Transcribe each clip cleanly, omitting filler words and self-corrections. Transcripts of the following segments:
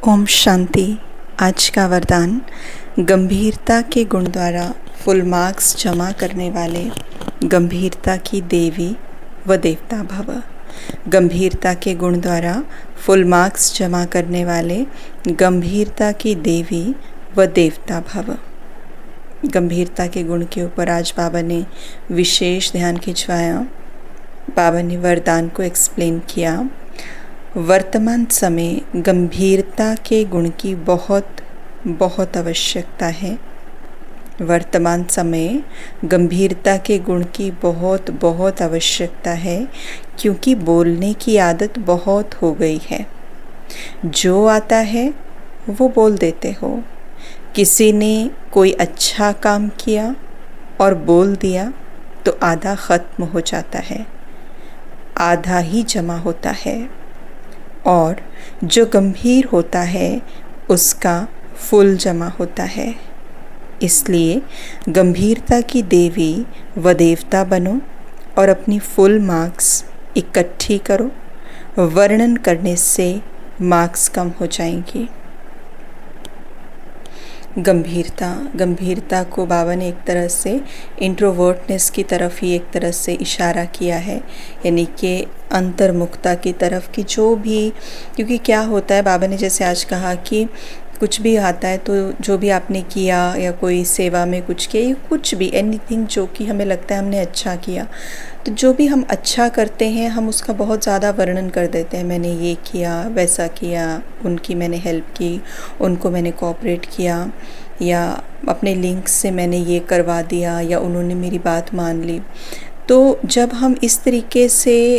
ओम शांति। आज का वरदान, गंभीरता के गुण द्वारा फुल मार्क्स जमा करने वाले गंभीरता की देवी व देवता भव। गंभीरता के गुण द्वारा फुल मार्क्स जमा करने वाले गंभीरता की देवी व देवता भव। गंभीरता के गुण के ऊपर आज बाबा ने विशेष ध्यान खिंचवाया। बाबा ने वरदान को एक्सप्लेन किया। वर्तमान समय गंभीरता के गुण की बहुत आवश्यकता है। वर्तमान समय गंभीरता के गुण की बहुत आवश्यकता है, क्योंकि बोलने की आदत बहुत हो गई है। जो आता है वो बोल देते हो। किसी ने कोई अच्छा काम किया और बोल दिया तो आधा ख़त्म हो जाता है, आधा ही जमा होता है। और जो गंभीर होता है उसका फुल जमा होता है। इसलिए गंभीरता की देवी व देवता बनो और अपनी फुल मार्क्स इकट्ठी करो। वर्णन करने से मार्क्स कम हो जाएंगी। गंभीरता को बाबा ने एक तरह से इंट्रोवर्टनेस की तरफ ही एक तरह से इशारा किया है, यानी कि अंतर्मुखता की तरफ की जो भी, क्योंकि क्या होता है, बाबा ने जैसे आज कहा कि कुछ भी आता है तो जो भी आपने किया या कोई सेवा में कुछ किया या कुछ भी एनीथिंग जो कि हमें लगता है हमने अच्छा किया, तो जो भी हम अच्छा करते हैं हम उसका बहुत ज़्यादा वर्णन कर देते हैं। मैंने ये किया, वैसा किया, उनकी मैंने हेल्प की, उनको मैंने कोऑपरेट किया, या अपने लिंक से मैंने ये करवा दिया, या उन्होंने मेरी बात मान ली। तो जब हम इस तरीके से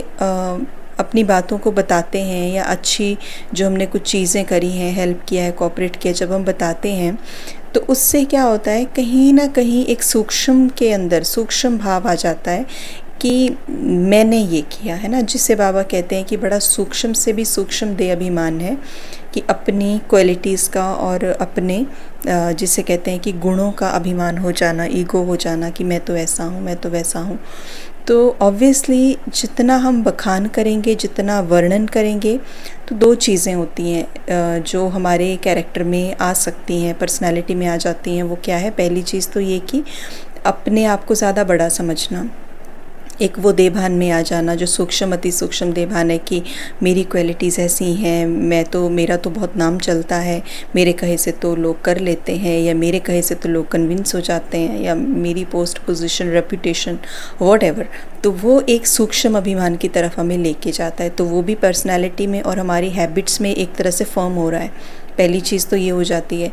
अपनी बातों को बताते हैं या अच्छी जो हमने कुछ चीज़ें करी हैं, हेल्प किया है, कोऑपरेट किया, जब हम बताते हैं तो उससे क्या होता है, कहीं ना कहीं एक सूक्ष्म के अंदर सूक्ष्म भाव आ जाता है कि मैंने ये किया है ना, जिसे बाबा कहते हैं कि बड़ा सूक्ष्म से भी सूक्ष्म दे अभिमान है कि अपनी क्वालिटीज़ का और अपने जिसे कहते हैं कि गुणों का अभिमान हो जाना, ईगो हो जाना कि मैं तो ऐसा हूँ, मैं तो वैसा हूँ। तो ऑब्वियसली जितना हम बखान करेंगे, जितना वर्णन करेंगे, तो दो चीज़ें होती हैं जो हमारे कैरेक्टर में आ सकती हैं, पर्सनालिटी में आ जाती हैं। वो क्या है? पहली चीज़ तो ये कि अपने आप को ज़्यादा बड़ा समझना, एक वो देभान में आ जाना जो सूक्ष्म अति सूक्ष्म देभान है कि मेरी क्वालिटीज़ ऐसी हैं, मेरा तो बहुत नाम चलता है, मेरे कहे से तो लोग कर लेते हैं, या मेरे कहे से तो लोग कन्विंस हो जाते हैं, या मेरी पोस्ट पोजीशन, रेपुटेशन, व्हाटएवर। तो वो एक सूक्ष्म अभिमान की तरफ हमें लेके जाता है। तो वो भी पर्सनालिटी में और हमारी हैबिट्स में एक तरह से फॉर्म हो रहा है। पहली चीज़ तो ये हो जाती है।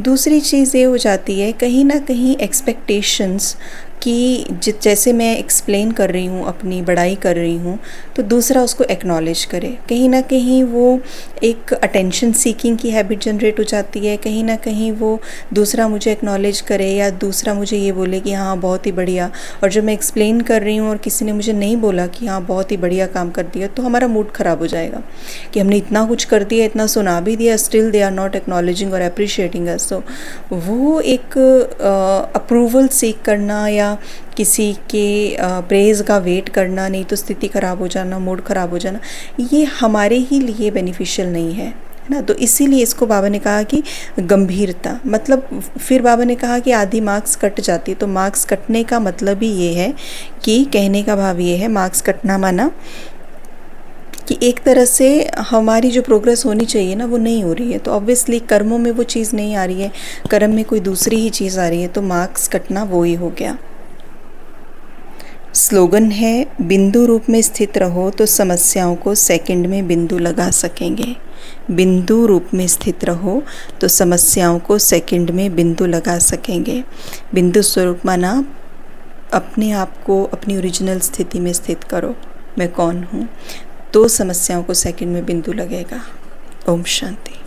दूसरी चीज़ ये हो जाती है कहीं ना कहीं एक्सपेक्टेशंस कि जैसे मैं एक्सप्लेन कर रही हूँ, अपनी बड़ाई कर रही हूँ, तो दूसरा उसको एक्नॉलेज करे। कहीं ना कहीं वो एक अटेंशन सीकिंग की हैबिट जनरेट हो जाती है। कहीं ना कहीं वो दूसरा मुझे एक्नॉलेज करे या दूसरा मुझे ये बोले कि हाँ बहुत ही बढ़िया, और जब मैं एक्सप्लेन कर रही हूँ और किसी ने मुझे नहीं बोला कि हाँ बहुत ही बढ़िया काम कर दिया, तो हमारा मूड ख़राब हो जाएगा कि हमने इतना कुछ कर दिया, इतना सुना भी दिया, still they are not acknowledging और अप्रिशिएटिंग अस। सो वो एक अप्रूवल सीख करना या किसी के प्रेज़ का वेट करना, नहीं तो स्थिति ख़राब हो जाना, मूड ख़राब हो जाना, ये हमारे ही लिए बेनिफिशियल नहीं है ना। तो इसीलिए इसको बाबा ने कहा कि गंभीरता, मतलब फिर बाबा ने कहा कि आधी मार्क्स कट जाती है। तो मार्क्स कटने का मतलब ही ये है कि कहने का भाव ये है, मार्क्स कटना माना कि एक तरह से हमारी जो प्रोग्रेस होनी चाहिए ना वो नहीं हो रही है। तो ऑब्वियसली कर्मों में वो चीज़ नहीं आ रही है, कर्म में कोई दूसरी ही चीज़ आ रही है, तो मार्क्स कटना वो ही हो गया। स्लोगन है, बिंदु रूप में स्थित रहो तो समस्याओं को सेकंड में बिंदु लगा सकेंगे। बिंदु रूप में स्थित रहो तो समस्याओं को सेकंड में बिंदु लगा सकेंगे। बिंदु स्वरूप माना अपने आप को अपनी ओरिजिनल स्थिति में स्थित करो, मैं कौन हूँ, तो समस्याओं को सेकंड में बिंदु लगेगा। ओम शांति।